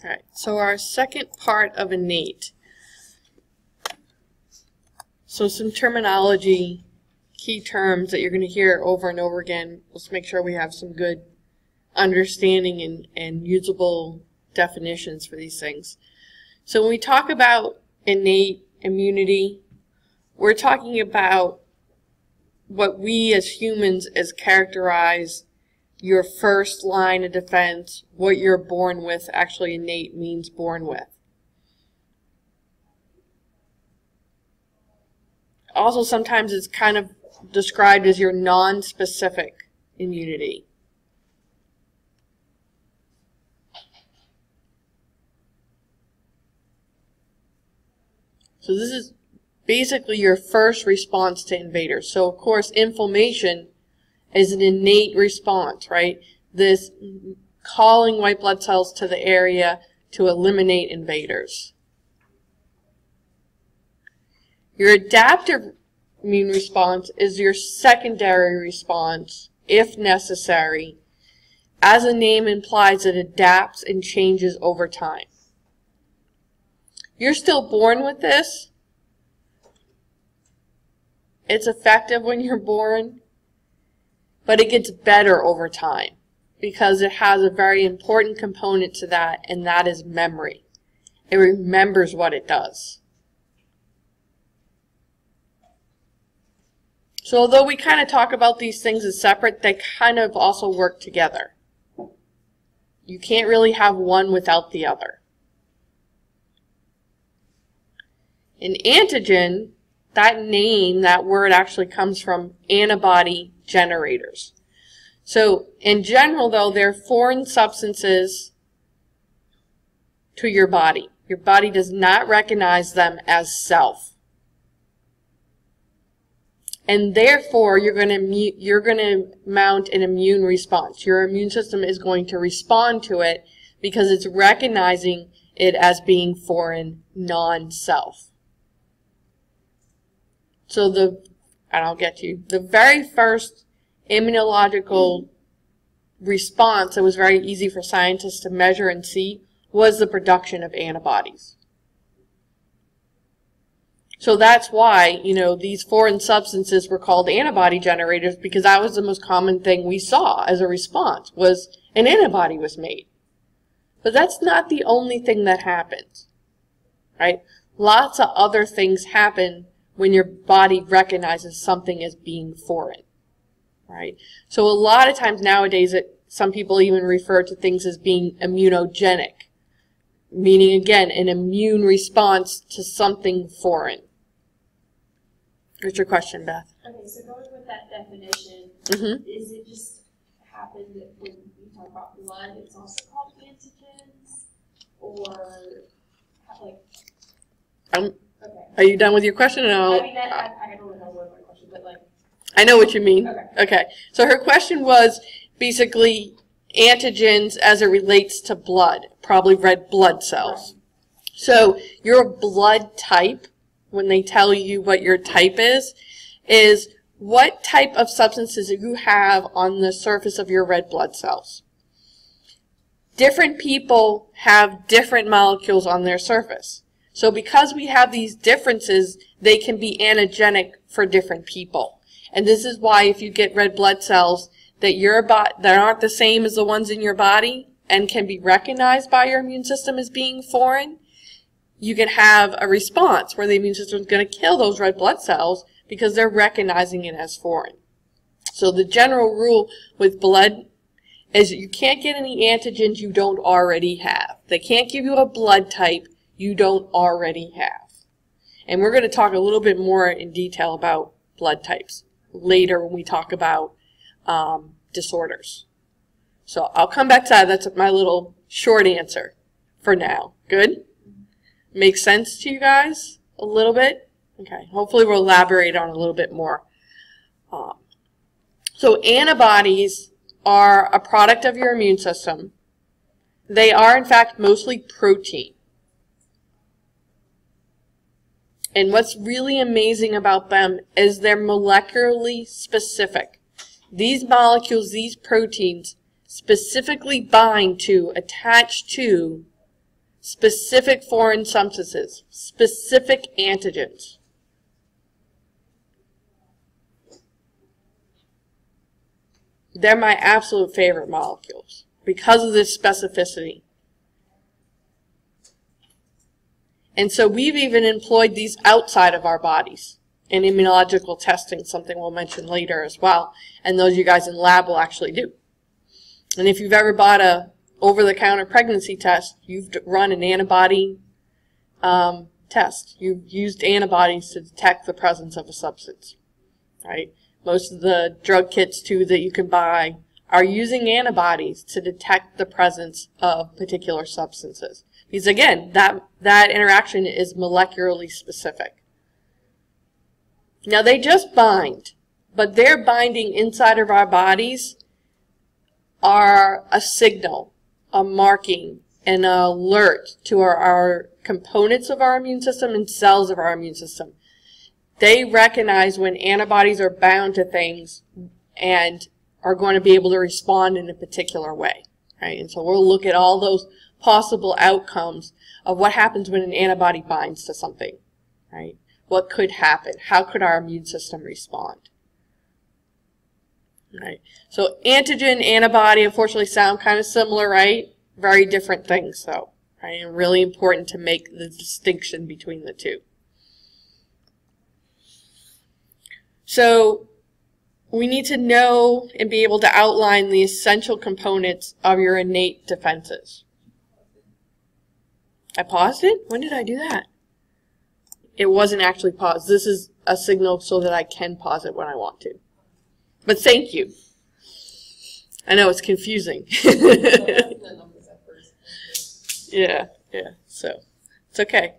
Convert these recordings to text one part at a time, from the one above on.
Alright, so our second part of innate. So some terminology, key terms that you're going to hear over and over again. Let's make sure we have some good understanding and usable definitions for these things. So when we talk about innate immunity, we're talking about what we as humans as characterize your first line of defense, what you're born with. Actually, innate means born with. Also, sometimes it's kind of described as your non-specific immunity. So this is basically your first response to invaders. So, of course, inflammation is an innate response, right? This calling white blood cells to the area to eliminate invaders. Your adaptive immune response is your secondary response, if necessary. As the name implies, it adapts and changes over time. You're still born with this. It's effective when you're born, but it gets better over time because it has a very important component to that, and that is memory. It remembers what it does. So although we kind of talk about these things as separate, they kind of also work together. You can't really have one without the other. An antigen, that name, that word actually comes from antibody generators. So in general, though, they're foreign substances to your body. Your body does not recognize them as self. And therefore, you're going to mount an immune response. Your immune system is going to respond to it because it's recognizing it as being foreign, non-self. So the very first immunological response that was very easy for scientists to measure and see was the production of antibodies. So that's why, these foreign substances were called antibody generators, because that was the most common thing we saw as a response, was an antibody was made. But that's not the only thing that happens, right? Lots of other things happen when your body recognizes something as being foreign, right? So a lot of times nowadays, some people even refer to things as being immunogenic, meaning, again, an immune response to something foreign. What's your question, Beth? Okay, so going with that definition, is it just happen that when we talk about blood, it's also called antigens? Or, like... Okay. Are you done with your question? I don't know what my question, but like... I know what you mean. Okay. So her question was basically antigens as it relates to blood, probably red blood cells. Right. So your blood type, when they tell you what your type is what type of substances you have on the surface of your red blood cells. Different people have different molecules on their surface. So because we have these differences, they can be antigenic for different people. And this is why if you get red blood cells that aren't the same as the ones in your body and can be recognized by your immune system as being foreign, you can have a response where the immune system is going to kill those red blood cells because they're recognizing it as foreign. So the general rule with blood is you can't get any antigens you don't already have. They can't give you a blood type you don't already have. And we're going to talk a little bit more in detail about blood types later when we talk about disorders. So I'll come back to that. That's my little short answer for now. Good? Makes sense to you guys a little bit? Okay. Hopefully we'll elaborate on it a little bit more. So antibodies are a product of your immune system. They are, in fact, mostly protein. And what's really amazing about them is they're molecularly specific. These molecules, these proteins, specifically bind to, attach to specific foreign substances, specific antigens. They're my absolute favorite molecules because of this specificity. And so we've even employed these outside of our bodies in immunological testing, something we'll mention later as well, and those you guys in lab will actually do. And if you've ever bought a over-the-counter pregnancy test, you've run an antibody test. You've used antibodies to detect the presence of a substance, right? Most of the drug kits, too, that you can buy are using antibodies to detect the presence of particular substances. Because, again, that interaction is molecularly specific. Now, they just bind, but their binding inside of our bodies are a signal, a marking, an alert to our components of our immune system and cells of our immune system. They recognize when antibodies are bound to things and are going to be able to respond in a particular way, right? And so we'll look at all those possible outcomes of what happens when an antibody binds to something, right? What could happen? How could our immune system respond? Right. So antigen, antibody, unfortunately sound kind of similar, right? Very different things, though, right? And really important to make the distinction between the two. So we need to know and be able to outline the essential components of your innate defenses. I paused it? When did I do that? It wasn't actually paused. This is a signal so that I can pause it when I want to. But thank you. I know it's confusing. Yeah. So it's okay.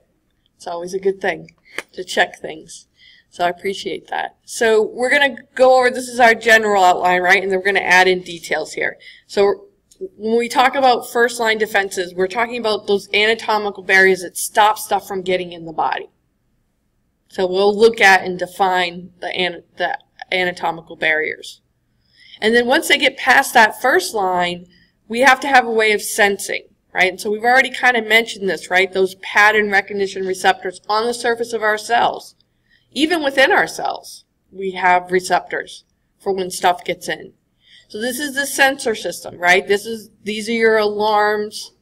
It's always a good thing to check things. So I appreciate that. So we're going to go over, this is our general outline, right? And then we're going to add in details here. So when we talk about first-line defenses, we're talking about those anatomical barriers that stop stuff from getting in the body. So we'll look at and define the anatomical barriers. And then once they get past that first line, we have to have a way of sensing, right? And so we've already kind of mentioned this, right? Those pattern recognition receptors on the surface of our cells. Even within our cells, we have receptors for when stuff gets in. So this is the sensor system, right? These are your alarms,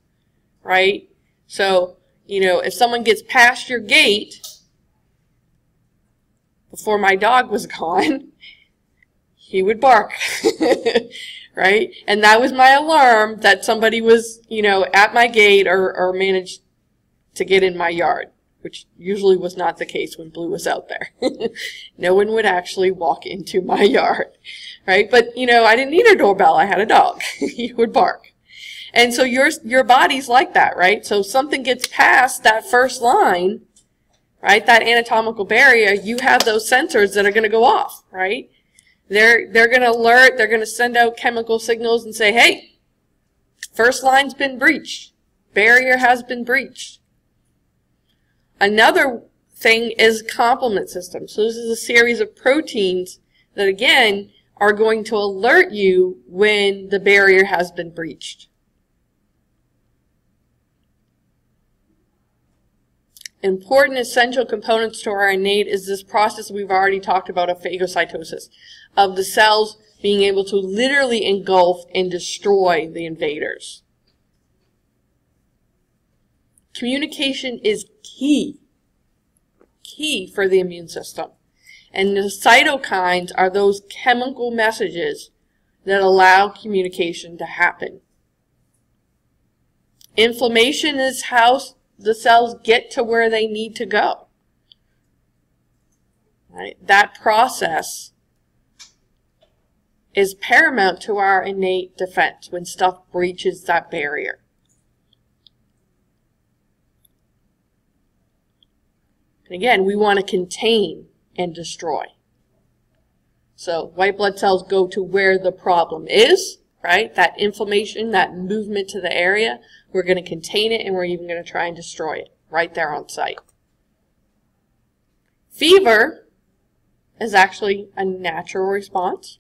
right? So, you know, if someone gets past your gate, before my dog was gone, he would bark, right? And that was my alarm that somebody was, you know, at my gate or managed to get in my yard, which usually was not the case when Blue was out there. No one would actually walk into my yard, right? But, you know, I didn't need a doorbell. I had a dog. He would bark. And so your body's like that, right? So something gets past that first line, right, that anatomical barrier, you have those sensors that are going to go off, right? They're going to alert, they're going to send out chemical signals and say, hey, first line's been breached. Barrier has been breached. Another thing is complement system. So this is a series of proteins that, again, are going to alert you when the barrier has been breached. Important essential components to our innate is this process we've already talked about of phagocytosis, of the cells being able to literally engulf and destroy the invaders. Communication is key for the immune system. And the cytokines are those chemical messages that allow communication to happen. Inflammation is how the cells get to where they need to go. Right? That process is paramount to our innate defense when stuff breaches that barrier. And again, we want to contain and destroy. So white blood cells go to where the problem is, right? That inflammation, that movement to the area, we're going to contain it and we're even going to try and destroy it right there on site. Fever is actually a natural response,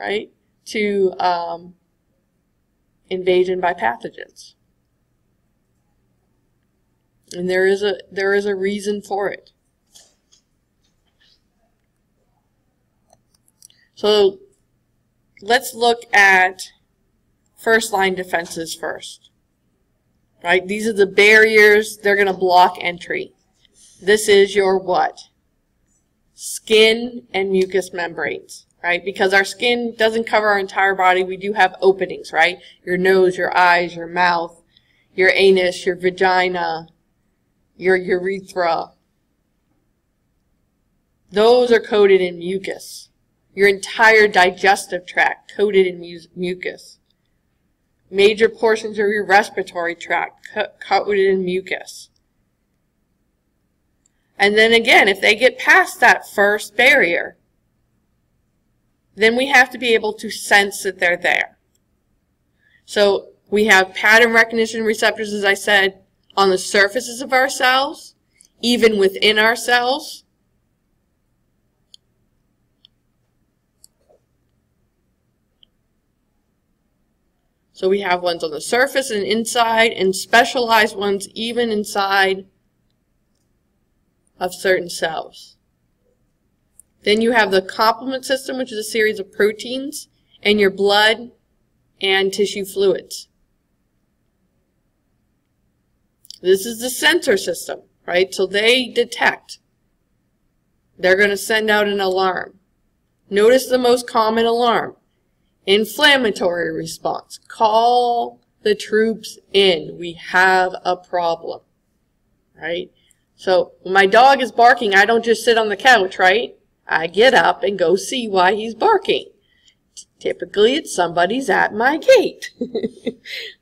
right, to invasion by pathogens. And there is a reason for it. So let's look at first line defenses first. Right? These are the barriers. They're going to block entry. This is your what? Skin and mucous membranes. Right? Because our skin doesn't cover our entire body, we do have openings, right? Your nose, your eyes, your mouth, your anus, your vagina, your urethra. Those are coated in mucus. Your entire digestive tract coated in mucus. Major portions of your respiratory tract coated in mucus. And then again, if they get past that first barrier, then we have to be able to sense that they're there. So we have pattern recognition receptors, as I said, on the surfaces of our cells, even within our cells. So we have ones on the surface and inside, and specialized ones even inside of certain cells. Then you have the complement system, which is a series of proteins in your blood and tissue fluids. This is the sensor system, right? So they detect. They're going to send out an alarm. Notice the most common alarm. Inflammatory response. Call the troops in. We have a problem, right? So when my dog is barking, I don't just sit on the couch, right? I get up and go see why he's barking. Typically, it's somebody's at my gate,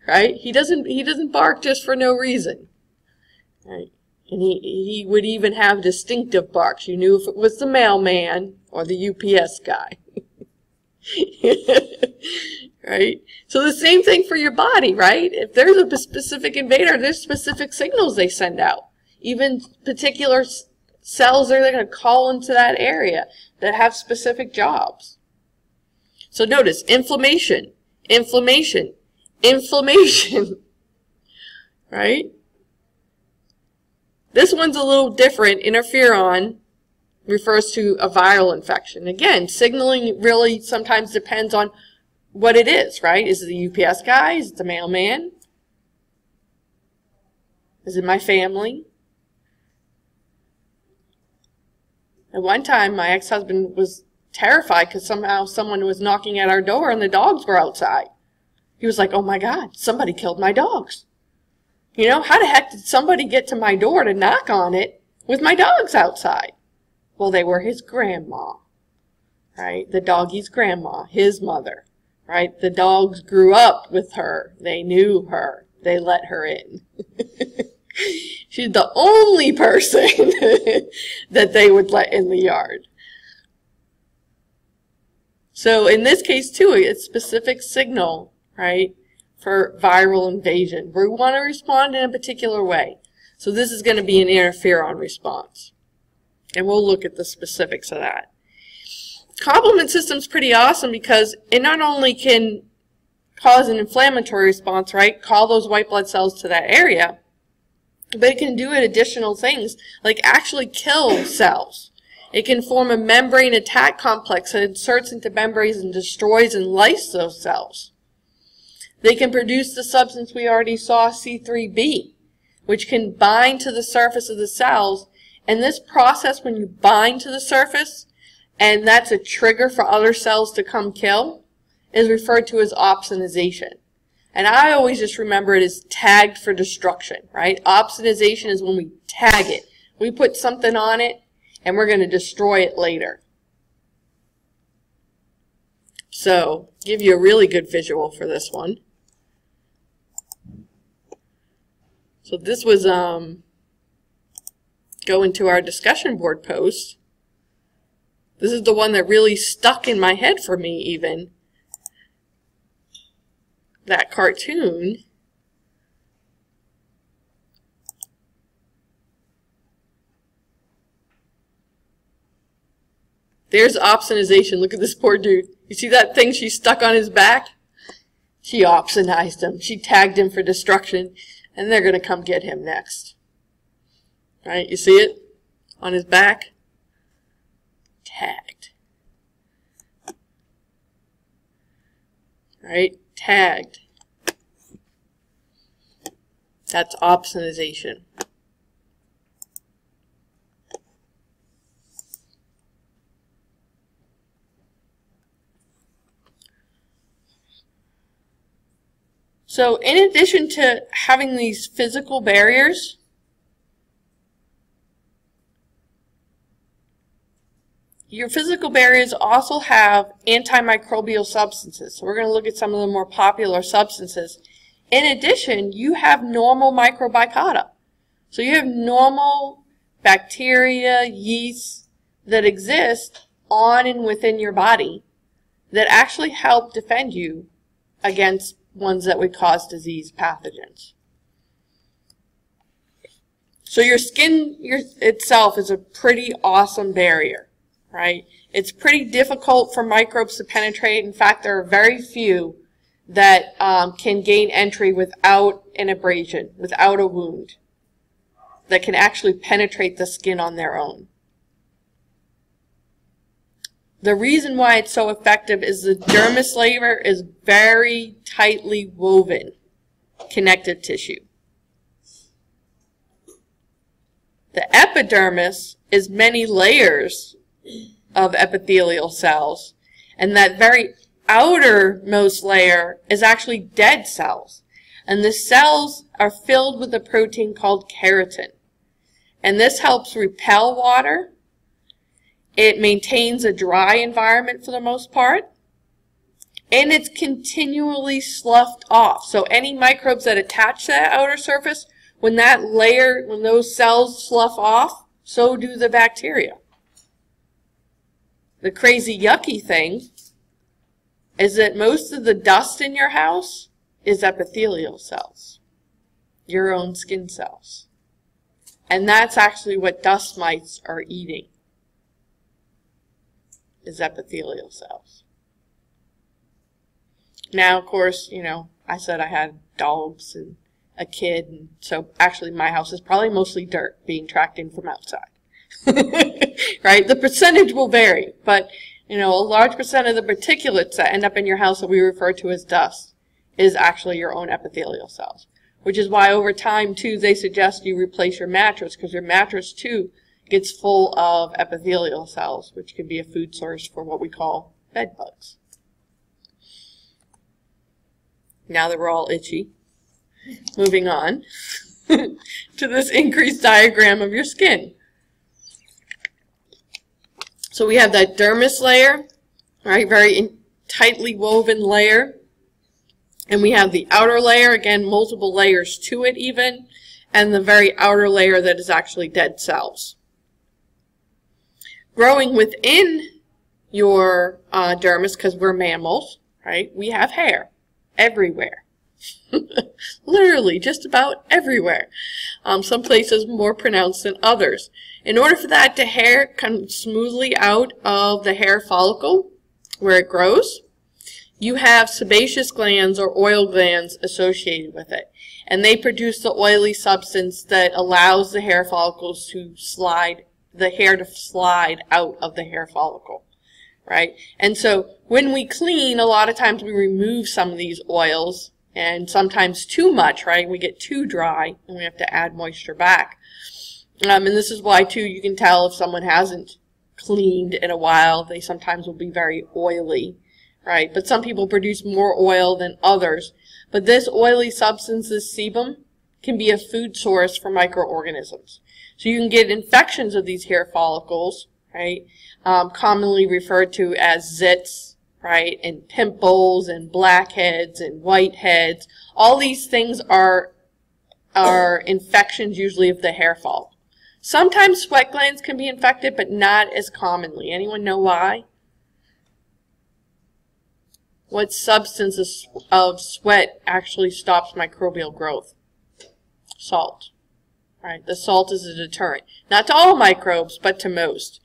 right? He doesn't bark just for no reason, right? And he would even have distinctive barks. You knew if it was the mailman or the UPS guy, right? So the same thing for your body, right? If there's a specific invader, there's specific signals they send out. Even particular cells are going to call into that area that have specific jobs. So notice, inflammation, inflammation, inflammation, right? This one's a little different. Interferon refers to a viral infection. Again, signaling really sometimes depends on what it is, right? Is it the UPS guy? Is it the mailman? Is it my family? At one time, my ex-husband was terrified because somehow someone was knocking at our door and the dogs were outside. He was like, oh my God, somebody killed my dogs. You know, how the heck did somebody get to my door to knock on it with my dogs outside? Well, they were his grandma, right? The doggie's grandma, his mother, right? The dogs grew up with her. They knew her. They let her in. She's the only person that they would let in the yard. So in this case, too, it's specific signal, right, for viral invasion. We want to respond in a particular way. So this is going to be an interferon response. And we'll look at the specifics of that. Complement system's pretty awesome because it not only can cause an inflammatory response, right, call those white blood cells to that area, but it can do additional things, like actually kill cells. It can form a membrane attack complex that inserts into membranes and destroys and lyses those cells. They can produce the substance we already saw, C3b, which can bind to the surface of the cells. And this process, when you bind to the surface, and that's a trigger for other cells to come kill, is referred to as opsonization. And I always just remember it as tagged for destruction, right? Opsonization is when we tag it. We put something on it, and we're going to destroy it later. So, give you a really good visual for this one. So this was going to our discussion board post. This is the one that really stuck in my head for me even. That cartoon. There's opsonization. Look at this poor dude. You see that thing she stuck on his back? She opsonized him. She tagged him for destruction, and they're going to come get him next. Right? You see it on his back? Tagged. Right? Tagged. That's opsonization. So in addition to having these physical barriers, your physical barriers also have antimicrobial substances. So we're going to look at some of the more popular substances. In addition, you have normal microbiota. So you have normal bacteria, yeasts that exist on and within your body that actually help defend you against ones that would cause disease, pathogens. So your skin itself is a pretty awesome barrier, right? It's pretty difficult for microbes to penetrate. In fact, there are very few that can gain entry without an abrasion, without a wound, that can actually penetrate the skin on their own. The reason why it's so effective is the dermis layer is very tightly woven connective tissue. The epidermis is many layers of epithelial cells, and that very outermost layer is actually dead cells. And the cells are filled with a protein called keratin. And this helps repel water. It maintains a dry environment for the most part. And it's continually sloughed off. So any microbes that attach to that outer surface, when that layer, when those cells slough off, so do the bacteria. The crazy yucky thing is that most of the dust in your house is epithelial cells, your own skin cells. And that's actually what dust mites are eating, is epithelial cells. Now, of course, you know, I said I had dogs and a kid, and so actually my house is probably mostly dirt being tracked in from outside. Right? The percentage will vary, but you know, a large percent of the particulates that end up in your house that we refer to as dust is actually your own epithelial cells. Which is why over time, too, they suggest you replace your mattress, because your mattress, too, gets full of epithelial cells, which can be a food source for what we call bed bugs. Now that we're all itchy, moving on to this increased diagram of your skin. So we have that dermis layer, right, very tightly woven layer. And we have the outer layer, again, multiple layers to it even, and the very outer layer that is actually dead cells. Growing within your dermis, because we're mammals, right, we have hair everywhere. Literally, just about everywhere. Some places more pronounced than others. In order for that to hair come smoothly out of the hair follicle where it grows, you have sebaceous glands or oil glands associated with it. And they produce the oily substance that allows the hair follicles to slide, the hair to slide out of the hair follicle, right? And so when we clean, a lot of times we remove some of these oils, and sometimes too much, right? We get too dry, and we have to add moisture back. And this is why, too, you can tell if someone hasn't cleaned in a while. They sometimes will be very oily, right? But some people produce more oil than others. But this oily substance, this sebum, can be a food source for microorganisms. So you can get infections of these hair follicles, right? Commonly referred to as zits, right? And pimples and blackheads and whiteheads. All these things are infections usually of the hair follicle. Sometimes sweat glands can be infected, but not as commonly. Anyone know why? What substance of sweat actually stops microbial growth? Salt. Right? The salt is a deterrent. Not to all microbes, but to most.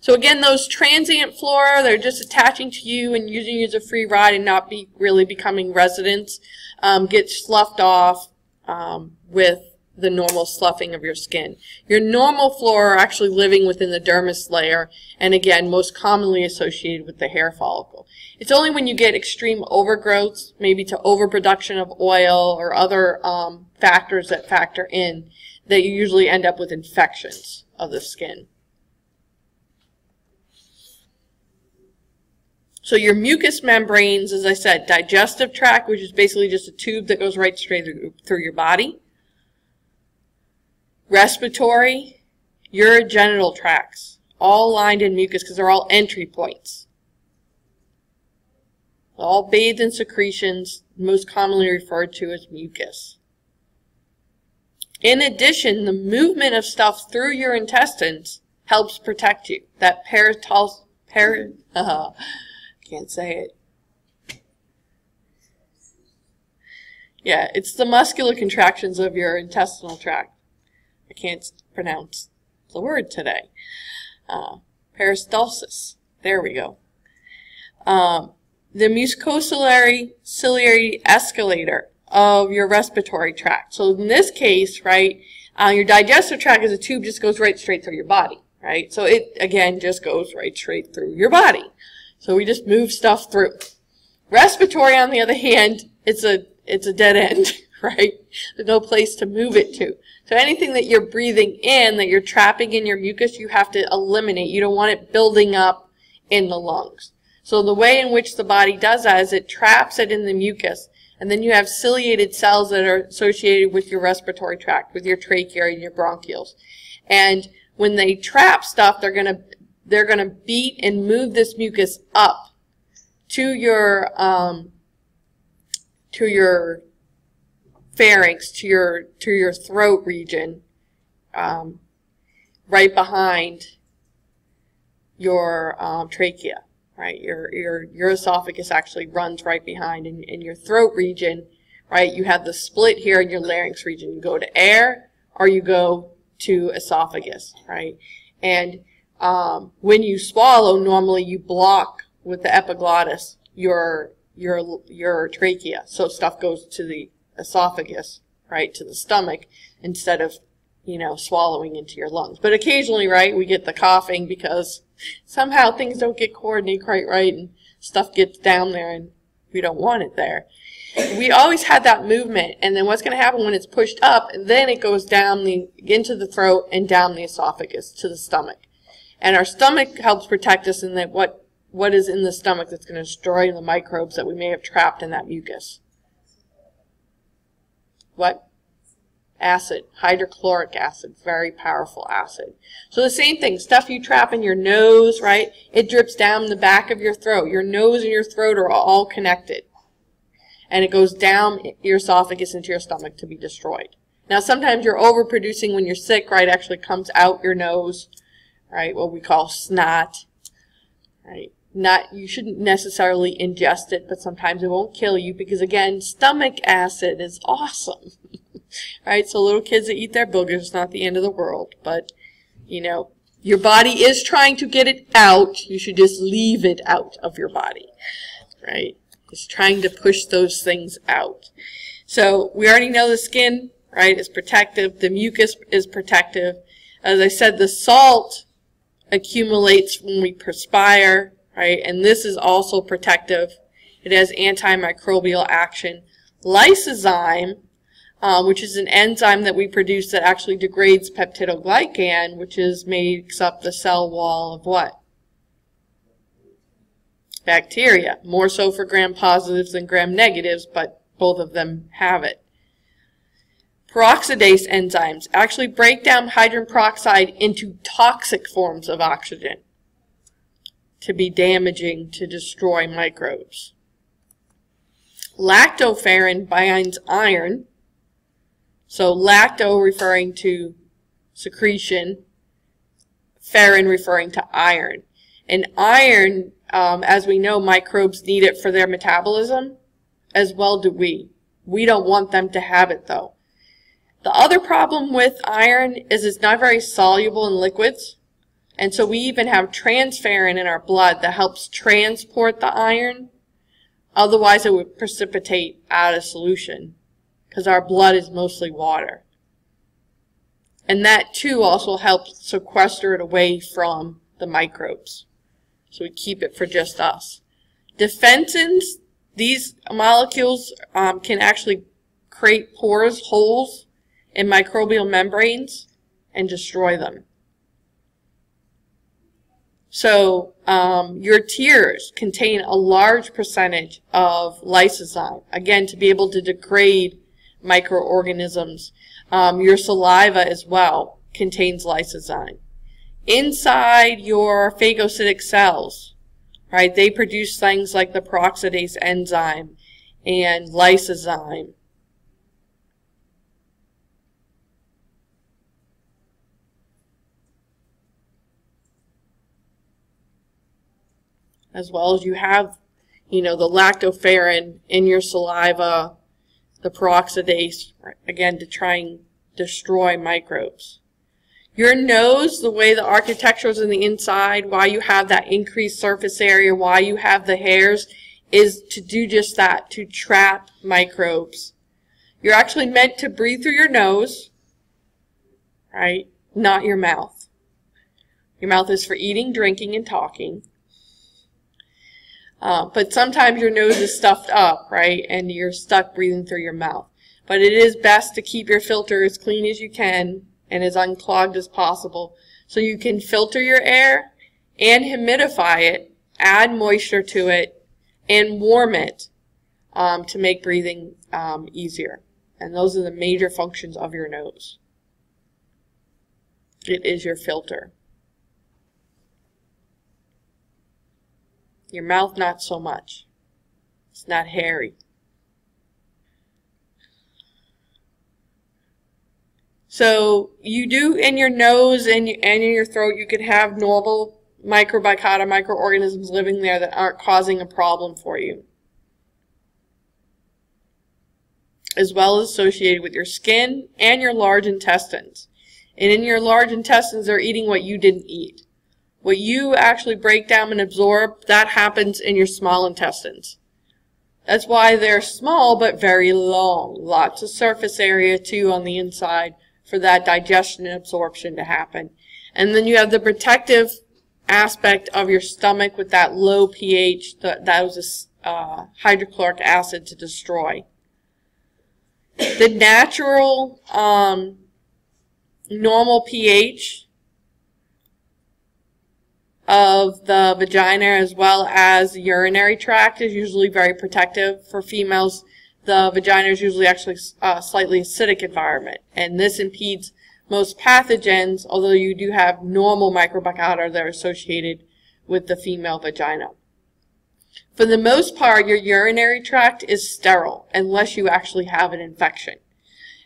So again, those transient flora, they're just attaching to you and using you as a free ride and not really becoming residents, get sloughed off with the normal sloughing of your skin. Your normal flora are actually living within the dermis layer, and again, most commonly associated with the hair follicle. It's only when you get extreme overgrowth, maybe to overproduction of oil or other factors that factor in, that you usually end up with infections of the skin. So your mucous membranes, as I said, digestive tract, which is basically just a tube that goes right straight through your body. Respiratory, urogenital tracts, all lined in mucus because they're all entry points. All bathed in secretions, most commonly referred to as mucus. In addition, the movement of stuff through your intestines helps protect you. That can't say it. Yeah, it's the muscular contractions of your intestinal tract. I can't pronounce the word today. Peristalsis. There we go. The mucociliary ciliary escalator of your respiratory tract. So in this case, right, your digestive tract is a tube, just goes right straight through your body, right? So it, again, just goes right straight through your body. So we just move stuff through. Respiratory, on the other hand, it's a dead end, right? There's no place to move it to. So anything that you're breathing in, that you're trapping in your mucus, you have to eliminate. You don't want it building up in the lungs. So the way in which the body does that is it traps it in the mucus, and then you have ciliated cells that are associated with your respiratory tract, with your trachea and your bronchioles. And when they trap stuff, they're gonna beat and move this mucus up to your pharynx, to your throat region, right behind your trachea. Right, your esophagus actually runs right behind. In your throat region, right, you have the split here in your larynx region. You go to air or you go to esophagus, right? And when you swallow, normally you block with the epiglottis your trachea, so stuff goes to the esophagus, right, to the stomach, instead of, you know, swallowing into your lungs. But occasionally, right, we get the coughing because somehow things don't get coordinated quite right and stuff gets down there and we don't want it there. We always had that movement, and then what's going to happen when it's pushed up, then it goes down into the throat and down the esophagus to the stomach. And our stomach helps protect us in that what is in the stomach that's going to destroy the microbes that we may have trapped in that mucus. What? Acid, hydrochloric acid, very powerful acid. So the same thing, stuff you trap in your nose, right? It drips down the back of your throat. Your nose and your throat are all connected. And it goes down your esophagus into your stomach to be destroyed. Now sometimes you're overproducing when you're sick, right? It actually comes out your nose, right? What we call snot, right? You shouldn't necessarily ingest it, but sometimes it won't kill you because, again, stomach acid is awesome. Right, so little kids that eat their boogers, it's not the end of the world, but, you know, your body is trying to get it out. You should just leave it out of your body, right? It's trying to push those things out. So we already know the skin, right, is protective. The mucus is protective. As I said, the salt accumulates when we perspire, right, and this is also protective. It has antimicrobial action. Lysozyme, which is an enzyme that we produce that actually degrades peptidoglycan, which makes up the cell wall of what? Bacteria. More so for gram-positives than gram-negatives, but both of them have it. Peroxidase enzymes actually break down hydrogen peroxide into toxic forms of oxygen to be damaging, to destroy microbes. Lactoferrin binds iron. So lacto referring to secretion, ferrin referring to iron. And iron, as we know, microbes need it for their metabolism, as well do we. We don't want them to have it, though. The other problem with iron is it's not very soluble in liquids. And so we even have transferrin in our blood that helps transport the iron. Otherwise, it would precipitate out of solution, because our blood is mostly water. And that too also helps sequester it away from the microbes. So we keep it for just us. Defensins, these molecules can actually create pores, holes in microbial membranes and destroy them. So your tears contain a large percentage of lysozyme, again, to be able to degrade microorganisms. Your saliva as well contains lysozyme. Inside your phagocytic cells, right, they produce things like the peroxidase enzyme and lysozyme. As well as you have, the lactoferrin in your saliva, the peroxidase, again, to try and destroy microbes. Your nose, the way the architecture is in the inside, why you have that increased surface area, why you have the hairs, is to do just that, to trap microbes. You're actually meant to breathe through your nose, right? Not your mouth. Your mouth is for eating, drinking, and talking. But sometimes your nose is stuffed up, right, and you're stuck breathing through your mouth. But it is best to keep your filter as clean as you can and as unclogged as possible so you can filter your air and humidify it, add moisture to it, and warm it to make breathing easier. And those are the major functions of your nose. It is your filter. Your mouth, not so much. It's not hairy. So you do in your nose and in your throat, you could have normal microbiota, microorganisms living there that aren't causing a problem for you. As well as associated with your skin and your large intestines. And in your large intestines, they're eating what you didn't eat. What you actually break down and absorb, that happens in your small intestines. That's why they're small but very long. Lots of surface area too on the inside for that digestion and absorption to happen. And then you have the protective aspect of your stomach with that low pH that was hydrochloric acid to destroy. The natural normal pH of the vagina as well as the urinary tract is usually very protective. For females, the vagina is usually actually a slightly acidic environment, and this impedes most pathogens, although you do have normal microbiota that are associated with the female vagina. For the most part, your urinary tract is sterile unless you actually have an infection.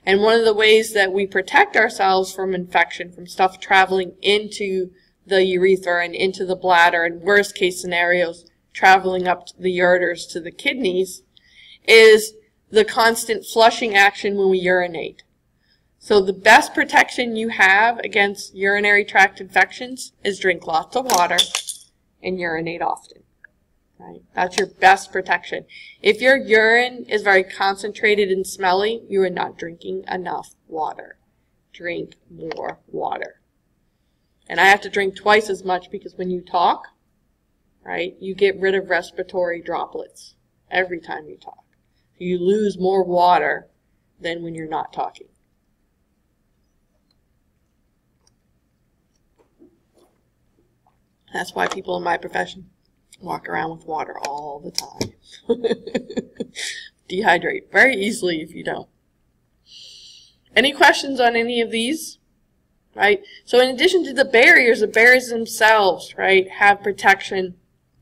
And one of the ways that we protect ourselves from infection, from stuff traveling into the urethra and into the bladder, and worst case scenarios, traveling up the ureters to the kidneys, is the constant flushing action when we urinate. So the best protection you have against urinary tract infections is drink lots of water and urinate often. Right? That's your best protection. If your urine is very concentrated and smelly, you are not drinking enough water. Drink more water. And I have to drink twice as much because when you talk, right, you get rid of respiratory droplets every time you talk. You lose more water than when you're not talking. That's why people in my profession walk around with water all the time. Dehydrate very easily if you don't. Any questions on any of these? Right? So in addition to the barriers themselves, right, have protection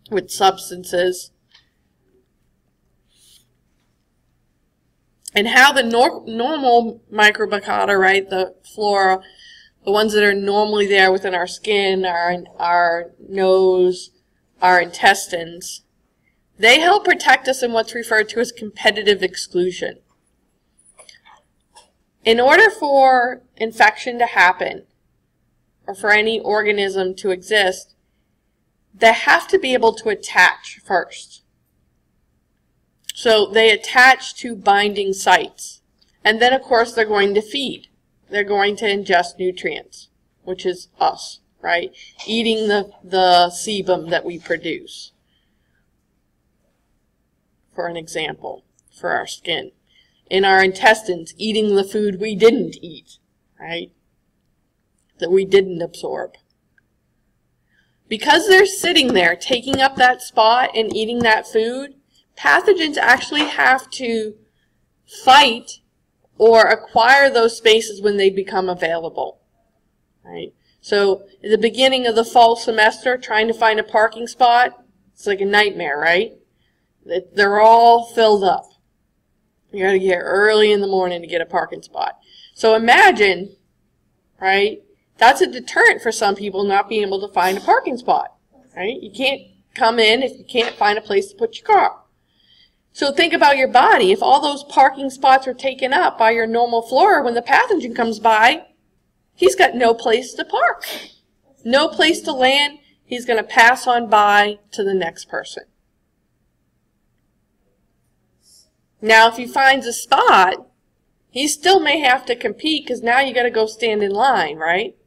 with substances. And how the normal microbiota, right, the flora, the ones that are normally there within our skin, our nose, our intestines, they help protect us in what's referred to as competitive exclusion. In order for infection to happen, or for any organism to exist, they have to be able to attach first. So they attach to binding sites. And then, of course, they're going to feed. they're going to ingest nutrients, which is us, right? Eating the sebum that we produce, for an example, for our skin. In our intestines, eating the food we didn't eat, right? That we didn't absorb. Because they're sitting there, taking up that spot and eating that food, pathogens actually have to fight or acquire those spaces when they become available, right? So at the beginning of the fall semester, trying to find a parking spot, it's like a nightmare, right? They're all filled up. You got to get early in the morning to get a parking spot. So imagine, right, that's a deterrent for some people not being able to find a parking spot, right? You can't come in if you can't find a place to put your car. So think about your body. If all those parking spots are taken up by your normal flora, when the pathogen comes by, he's got no place to park, no place to land. He's going to pass on by to the next person. Now, if he finds a spot, he still may have to compete because now you got to go stand in line, right?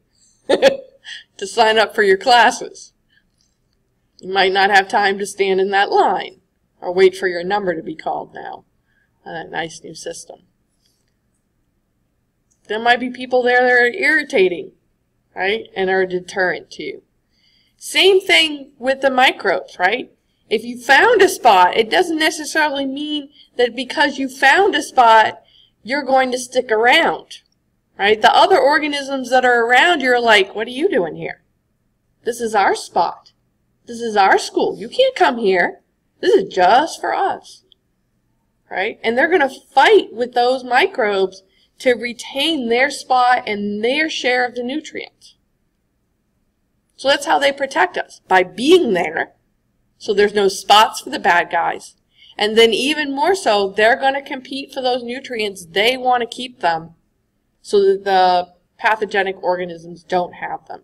To sign up for your classes. You might not have time to stand in that line or wait for your number to be called now on that nice new system. There might be people there that are irritating, right, and are a deterrent to you. Same thing with the microbes, right? If you found a spot, it doesn't necessarily mean that because you found a spot, you're going to stick around, right? The other organisms that are around you are like, what are you doing here? This is our spot. This is our school. You can't come here. This is just for us, right? And they're going to fight with those microbes to retain their spot and their share of the nutrients. So that's how they protect us, by being there. So there's no spots for the bad guys. And then even more so, they're going to compete for those nutrients. They want to keep them so that the pathogenic organisms don't have them.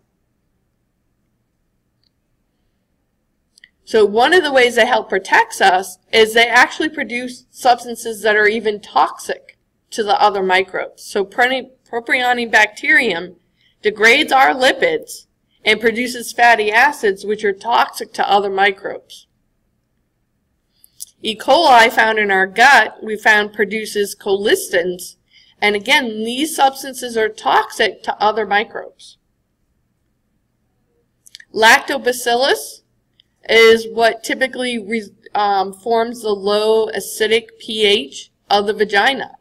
So one of the ways they help protect us is they actually produce substances that are even toxic to the other microbes. So Propionibacterium degrades our lipids and produces fatty acids which are toxic to other microbes. E. coli, found in our gut, we found produces colistins, and again, these substances are toxic to other microbes. Lactobacillus is what typically forms the low acidic pH of the vagina.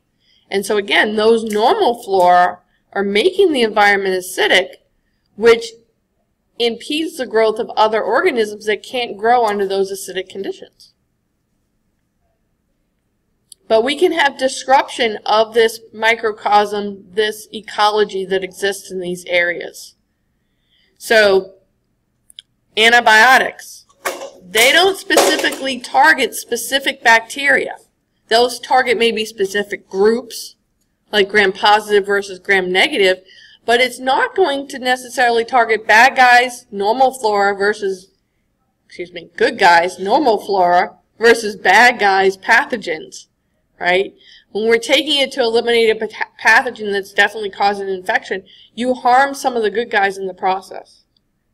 And so again, those normal flora are making the environment acidic, which impedes the growth of other organisms that can't grow under those acidic conditions. But we can have disruption of this microcosm, this ecology that exists in these areas. So, antibiotics. They don't specifically target specific bacteria. They'll target maybe specific groups, like gram-positive versus gram-negative, but it's not going to necessarily target bad guys, normal flora, versus, good guys, normal flora, versus bad guys, pathogens, right? When we're taking it to eliminate a pathogen that's definitely causing an infection, you harm some of the good guys in the process,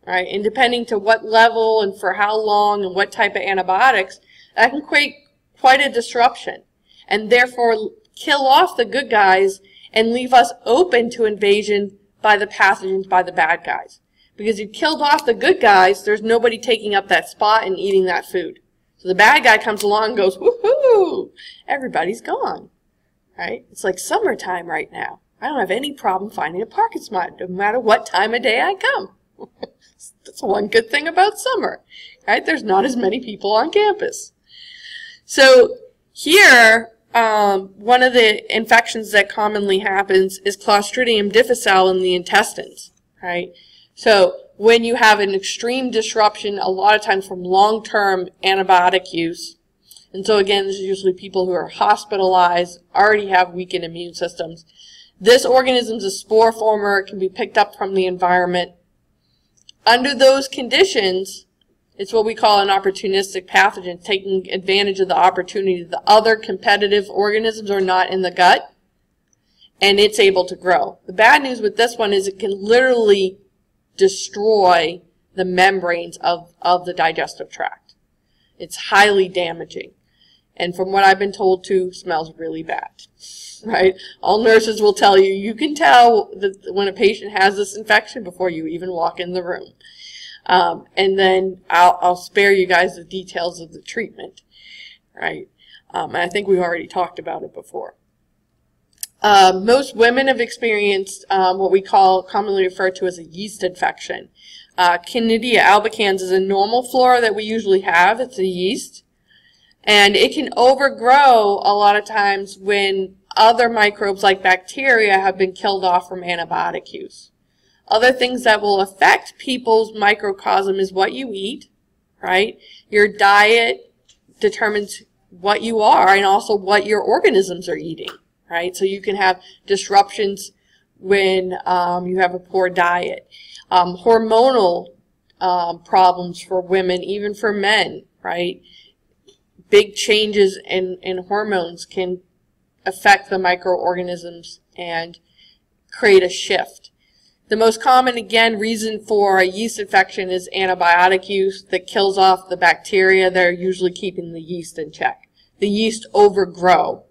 right? And depending to what level and for how long and what type of antibiotics, that can create quite a disruption and therefore kill off the good guys and leave us open to invasion by the pathogens, by the bad guys. Because you killed off the good guys, there's nobody taking up that spot and eating that food. So the bad guy comes along and goes, woohoo, everybody's gone, right? It's like summertime right now. I don't have any problem finding a parking spot, no matter what time of day I come. That's one good thing about summer, right? There's not as many people on campus. So here, one of the infections that commonly happens is Clostridium difficile in the intestines, right? So when you have an extreme disruption, a lot of times from long-term antibiotic use, and so again, this is usually people who are hospitalized, already have weakened immune systems. This organism is a spore former, it can be picked up from the environment. Under those conditions, it's what we call an opportunistic pathogen, taking advantage of the opportunity that the other competitive organisms are not in the gut. and it's able to grow. The bad news with this one is it can literally destroy the membranes of the digestive tract. It's highly damaging. And from what I've been told too, smells really bad, right? All nurses will tell you, you can tell that when a patient has this infection before you even walk in the room. And then I'll spare you guys the details of the treatment, right? And I think we've already talked about it before. Most women have experienced what we commonly refer to as a yeast infection. Candida albicans is a normal flora that we usually have. It's a yeast. And it can overgrow a lot of times when other microbes like bacteria have been killed off from antibiotic use. Other things that will affect people's microcosm is what you eat, right? Your diet determines what you are and also what your organisms are eating, right? So you can have disruptions when you have a poor diet. Hormonal problems for women, even for men, right? Big changes in hormones can affect the microorganisms and create a shift. The most common, again, reason for a yeast infection is antibiotic use that kills off the bacteria that are usually keeping the yeast in check. The yeast overgrow,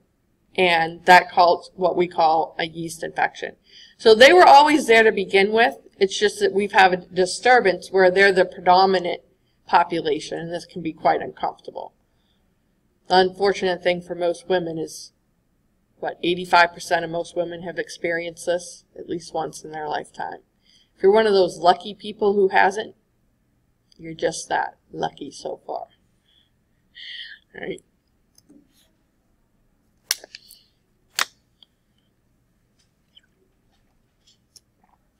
and that calls what we call a yeast infection. So they were always there to begin with. It's just that we've had a disturbance where they're the predominant population, and this can be quite uncomfortable. The unfortunate thing for most women is, 85% of most women have experienced this at least once in their lifetime. If you're one of those lucky people who hasn't, you're just that lucky so far. All right.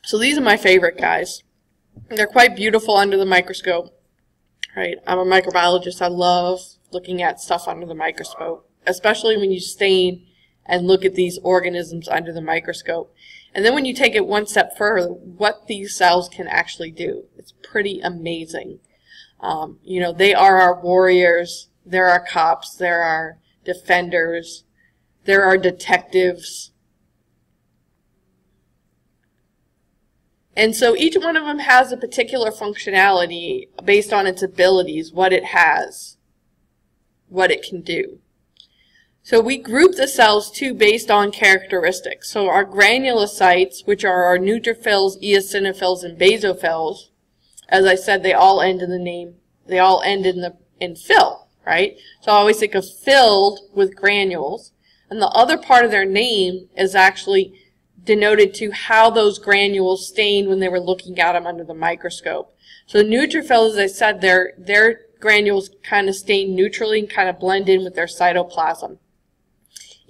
So these are my favorite guys. They're quite beautiful under the microscope. Right? I'm a microbiologist. I love looking at stuff under the microscope, especially when you stain and look at these organisms under the microscope. And then when you take it one step further, what these cells can actually do. It's pretty amazing. You know, they are our warriors. They're our cops. They're our defenders. They're our detectives. And so each one of them has a particular functionality based on its abilities, what it has, what it can do. So we group the cells too based on characteristics. So our granulocytes, which are our neutrophils, eosinophils, and basophils, as I said, they all end in the name, they all end in "phil," right? So I always think of filled with granules. And the other part of their name is actually denoted to how those granules stained when they were looking at them under the microscope. So neutrophils, as I said, their granules kind of stain neutrally and kind of blend in with their cytoplasm.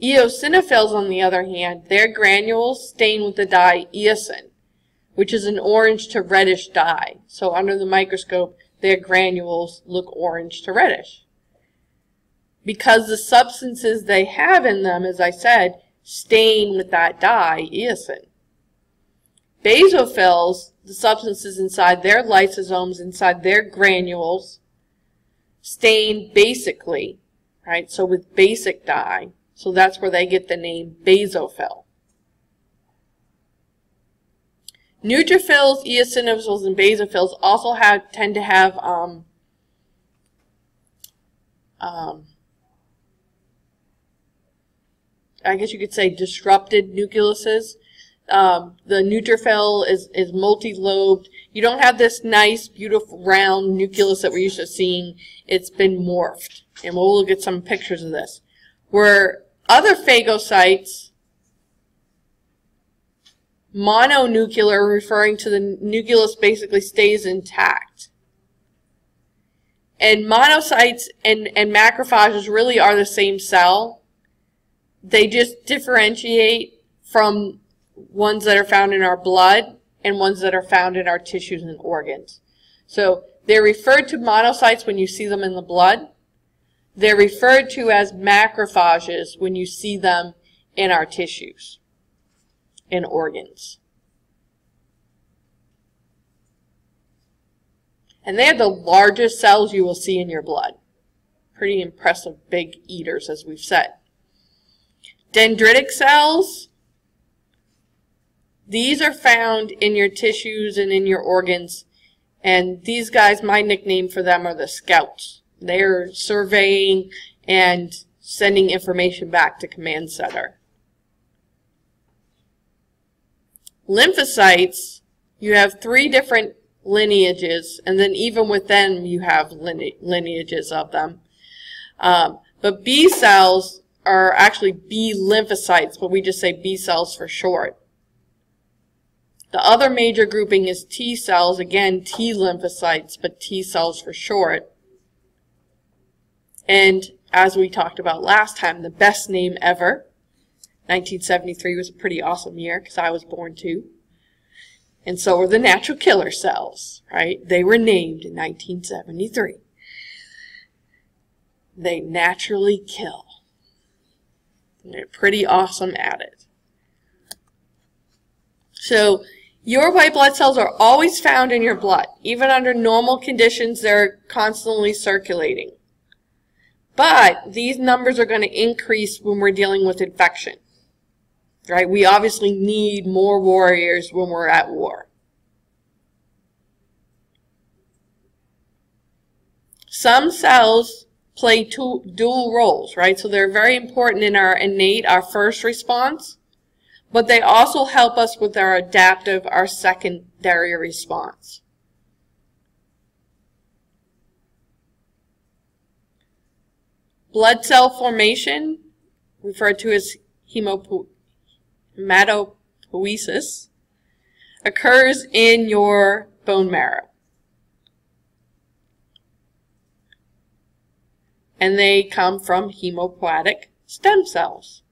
Eosinophils, on the other hand, their granules stain with the dye eosin, which is an orange to reddish dye. So under the microscope, their granules look orange to reddish. Because the substances they have in them, as I said, stain with that dye, eosin. Basophils, the substances inside their lysosomes, inside their granules, stain basically, right? So with basic dye. So that's where they get the name basophil. Neutrophils, eosinophils, and basophils also tend to have I guess you could say disrupted nucleuses. The neutrophil is multi-lobed. You don't have this nice, beautiful, round nucleus that we're used to seeing. It's been morphed. And we'll look at some pictures of this. Where other phagocytes, mononuclear, referring to the nucleus basically stays intact. And monocytes and macrophages really are the same cell. They just differentiate from ones that are found in our blood and ones that are found in our tissues and organs. So they're referred to monocytes when you see them in the blood. They're referred to as macrophages when you see them in our tissues and organs. And they are the largest cells you will see in your blood. Pretty impressive big eaters, as we've said. Dendritic cells, These are found in your tissues and in your organs. And these guys, my nickname for them are the scouts. They're surveying and sending information back to command center. Lymphocytes, you have 3 different lineages, and then even with them you have lineages of them. But B cells are actually B lymphocytes, but we just say B cells for short. The other major grouping is T cells, again T lymphocytes, but T cells for short. And as we talked about last time, the best name ever, 1973 was a pretty awesome year because I was born too. And so were the natural killer cells, right? They were named in 1973. They naturally kill. And they're pretty awesome at it. So your white blood cells are always found in your blood. Even under normal conditions, they're constantly circulating. But these numbers are going to increase when we're dealing with infection. Right? We obviously need more warriors when we're at war. Some cells play dual roles, right? So they're very important in our innate, our first response, but they also help us with our adaptive, our secondary response. Blood cell formation, referred to as hematopoiesis, occurs in your bone marrow. And they come from hematopoietic stem cells.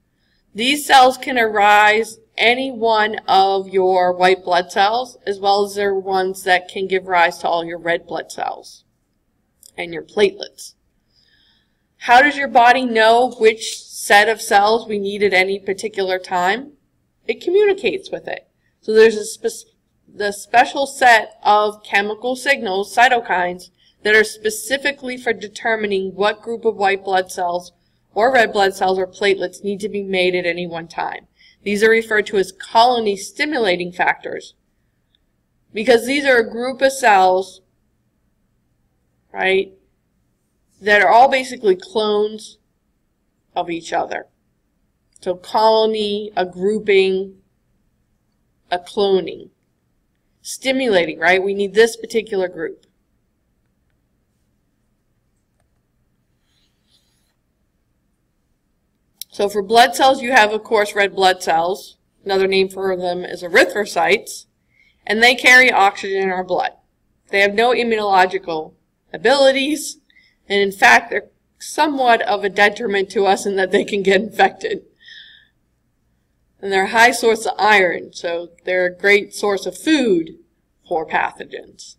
These cells can arise any one of your white blood cells, as well as they're ones that can give rise to all your red blood cells and your platelets. How does your body know which set of cells we need at any particular time? It communicates with it. So there's the special set of chemical signals, cytokines, that are specifically for determining what group of white blood cells or red blood cells or platelets need to be made at any one time. These are referred to as colony stimulating factors because these are a group of cells, right, that are all basically clones of each other. So colony, a grouping, a cloning. Stimulating, right? We need this particular group. So for blood cells, you have, of course, red blood cells. Another name for them is erythrocytes. And they carry oxygen in our blood. They have no immunological abilities. And in fact, they're somewhat of a detriment to us in that they can get infected. And they're a high source of iron, so they're a great source of food for pathogens.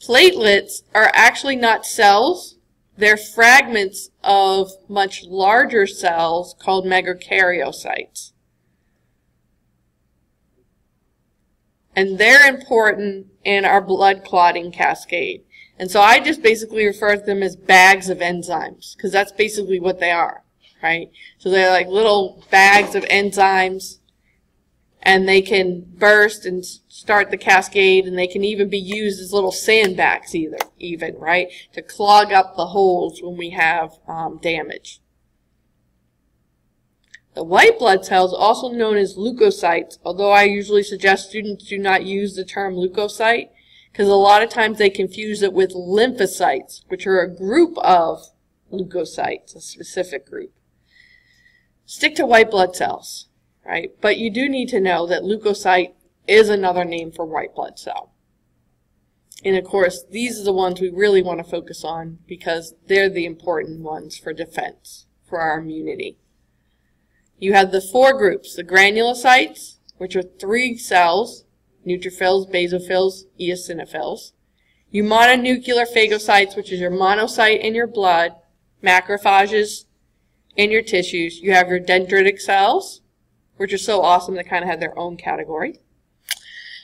Platelets are actually not cells. They're fragments of much larger cells called megakaryocytes. And they're important in our blood clotting cascade. And so I just basically refer to them as bags of enzymes, because that's basically what they are, right? So they're like little bags of enzymes, and they can burst and start the cascade, and they can even be used as little sandbags even, right, to clog up the holes when we have damage. The white blood cells, also known as leukocytes, although I usually suggest students do not use the term leukocyte, because a lot of times they confuse it with lymphocytes, which are a group of leukocytes, a specific group. Stick to white blood cells, right? But you do need to know that leukocyte is another name for white blood cell. And of course, these are the ones we really want to focus on because they're the important ones for defense, for our immunity. You have the 4 groups, the granulocytes, which are 3 cells, neutrophils, basophils, eosinophils. Your mononuclear phagocytes, which is your monocyte in your blood, macrophages in your tissues. You have your dendritic cells, which are so awesome they kind of have their own category.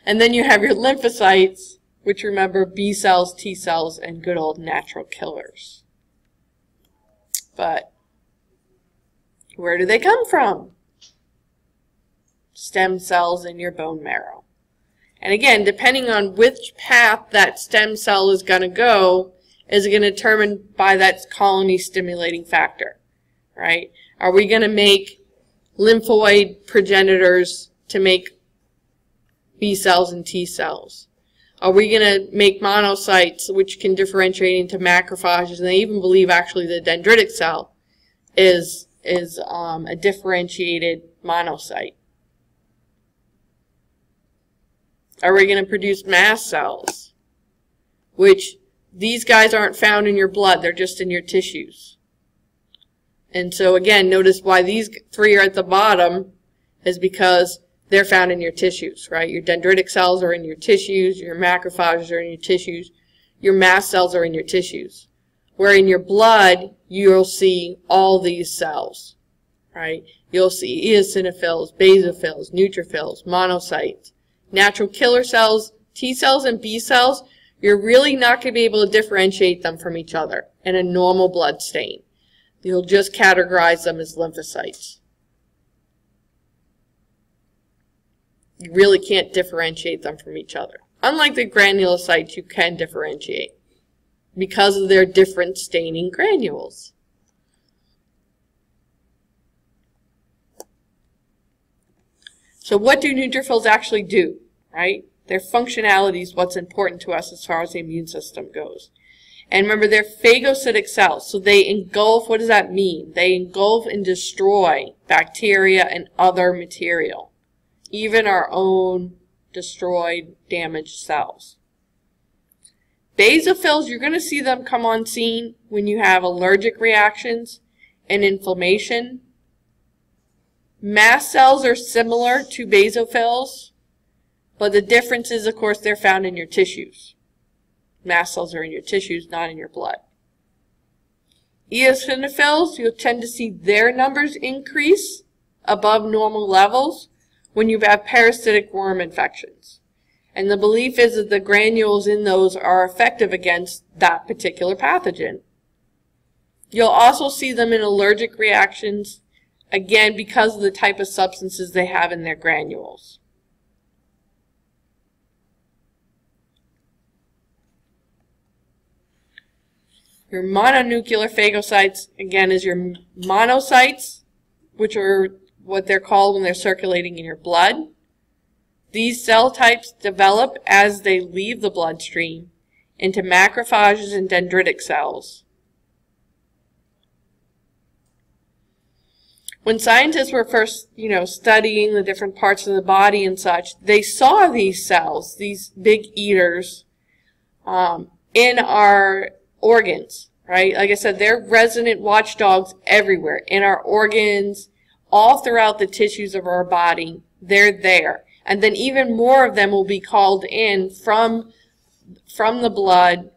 And then you have your lymphocytes, which remember B cells, T cells, and good old natural killers. But where do they come from? stem cells in your bone marrow. And again, depending on which path that stem cell is going to go, is going to be determined by that colony stimulating factor, right? Are we going to make lymphoid progenitors to make B cells and T cells? Are we going to make monocytes, which can differentiate into macrophages? And they even believe actually the dendritic cell is a differentiated monocyte. Are we going to produce mast cells, which these guys aren't found in your blood, they're just in your tissues. And so again, notice why these three are at the bottom is because they're found in your tissues, right? Your dendritic cells are in your tissues, your macrophages are in your tissues, your mast cells are in your tissues. Where in your blood, you'll see all these cells, right? You'll see eosinophils, basophils, neutrophils, monocytes, natural killer cells, T cells and B cells. You're really not going to be able to differentiate them from each other in a normal blood stain. You'll just categorize them as lymphocytes. You really can't differentiate them from each other. Unlike the granulocytes, you can differentiate because of their different staining granules. So what do neutrophils actually do, right? Their functionality is what's important to us as far as the immune system goes. And remember, they're phagocytic cells, so they engulf, what does that mean? They engulf and destroy bacteria and other material, even our own destroyed, damaged cells. Basophils, you're going to see them come on scene when you have allergic reactions and inflammation. Mast cells are similar to basophils, but the difference is, of course, they're found in your tissues. Mast cells are in your tissues, not in your blood. Eosinophils, you'll tend to see their numbers increase above normal levels when you have parasitic worm infections. And the belief is that the granules in those are effective against that particular pathogen. You'll also see them in allergic reactions, again, because of the type of substances they have in their granules. Your mononuclear phagocytes, again, is your monocytes, which are what they're called when they're circulating in your blood. These cell types develop as they leave the bloodstream into macrophages and dendritic cells. When scientists were first, studying the different parts of the body and such, they saw these cells, these big eaters, in our organs, right? Like I said, they're resident watchdogs everywhere, in our organs, all throughout the tissues of our body. They're there. And then even more of them will be called in from the blood,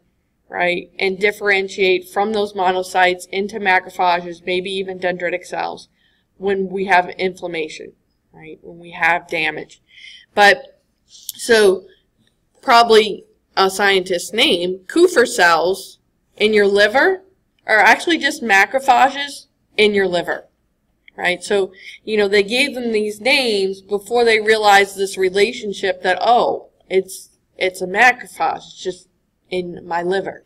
right, and differentiate from those monocytes into macrophages, maybe even dendritic cells, when we have inflammation, right, when we have damage. But, so, probably a scientist's name, Kupffer cells in your liver are actually just macrophages in your liver, right? So, they gave them these names before they realized this relationship that, oh, it's a macrophage, it's just in my liver,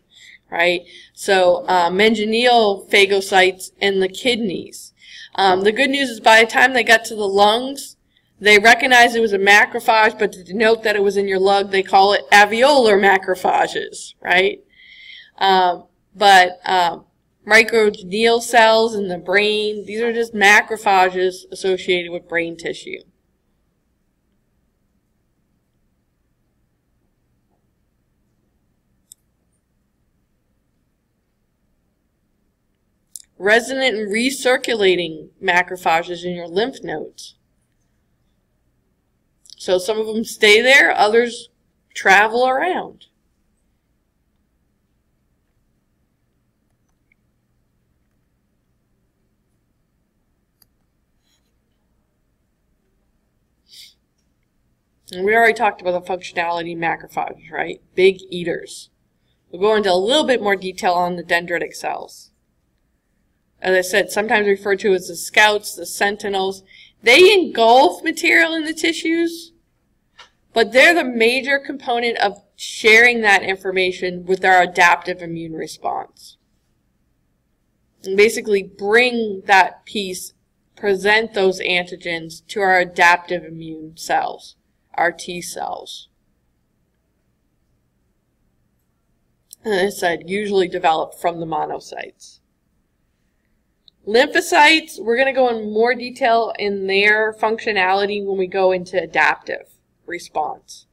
right? So, Mononuclear phagocytes in the kidneys. The good news is by the time they got to the lungs, they recognized it was a macrophage, but to denote that it was in your lung, they call it alveolar macrophages, right? Microglial cells in the brain, these are just macrophages associated with brain tissue. Resident and recirculating macrophages in your lymph nodes. So some of them stay there, others travel around. And we already talked about the functionality of macrophages, right? Big eaters. We'll go into a little bit more detail on the dendritic cells. As I said, sometimes referred to as the scouts, the sentinels. They engulf material in the tissues, but they're the major component of sharing that information with our adaptive immune response. And basically bring that piece, present those antigens to our adaptive immune cells, our T cells. And as I said, usually developed from the monocytes. Lymphocytes, we're going to go in more detail in their functionality when we go into adaptive response.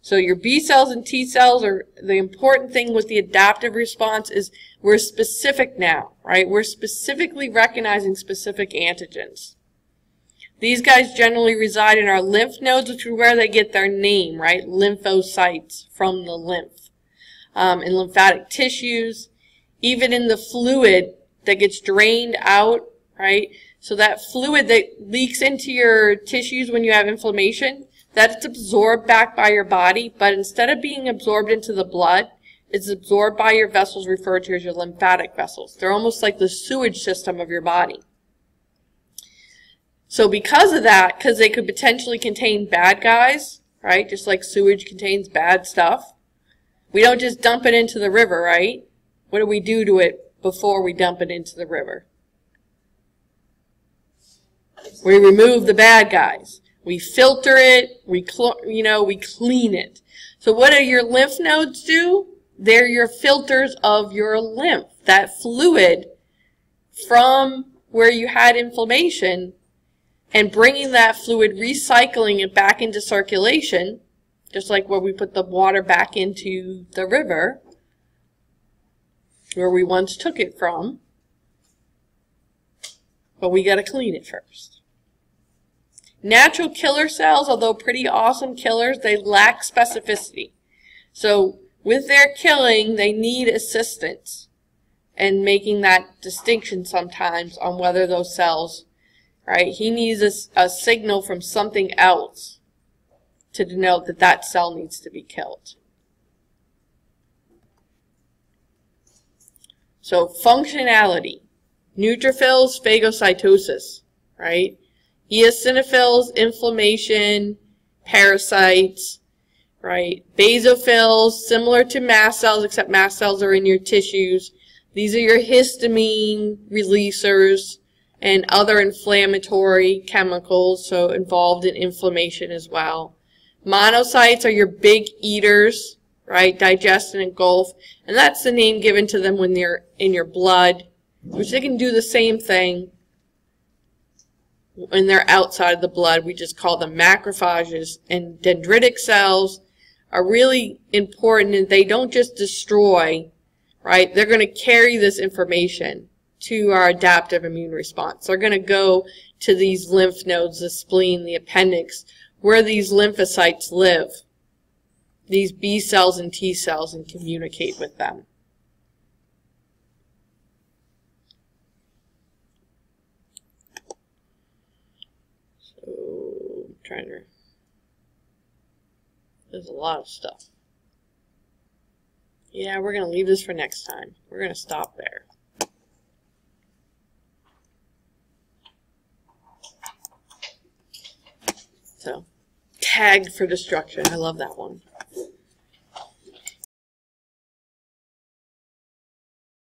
So your B cells and T cells are the important thing with the adaptive response is we're specific now, right? We're specifically recognizing specific antigens. These guys generally reside in our lymph nodes, which is where they get their name, right? Lymphocytes, from the lymph. In lymphatic tissues, even in the fluid that gets drained out, right? So that fluid that leaks into your tissues when you have inflammation, that's absorbed back by your body, but instead of being absorbed into the blood, it's absorbed by your vessels referred to as your lymphatic vessels. They're almost like the sewage system of your body. So because of that, because they could potentially contain bad guys, right? Just like sewage contains bad stuff. We don't just dump it into the river, right? What do we do to it before we dump it into the river? We remove the bad guys. We filter it. We clean it. So what do your lymph nodes do? They're your filters of your lymph. That fluid from where you had inflammation and bringing that fluid, recycling it back into circulation, just like where we put the water back into the river, where we once took it from, but we got to clean it first. Natural killer cells, although pretty awesome killers, they lack specificity. So with their killing, they need assistance in making that distinction sometimes on whether those cells, right? He needs a signal from something else to denote that that cell needs to be killed. So functionality, neutrophils, phagocytosis, right? Eosinophils, inflammation, parasites, right? Basophils, similar to mast cells, except mast cells are in your tissues. These are your histamine releasers and other inflammatory chemicals, so involved in inflammation as well. Monocytes are your big eaters, right? Digest and engulf. And that's the name given to them when they're in your blood, which they can do the same thing when they're outside of the blood. We just call them macrophages. And dendritic cells are really important, and they don't just destroy, right? They're going to carry this information to our adaptive immune response. They're going to go to these lymph nodes, the spleen, the appendix, where these lymphocytes live, these B cells and T cells, and communicate with them. So, there's a lot of stuff. Yeah, we're going to leave this for next time. We're going to stop there. So, tagged for destruction. I love that one.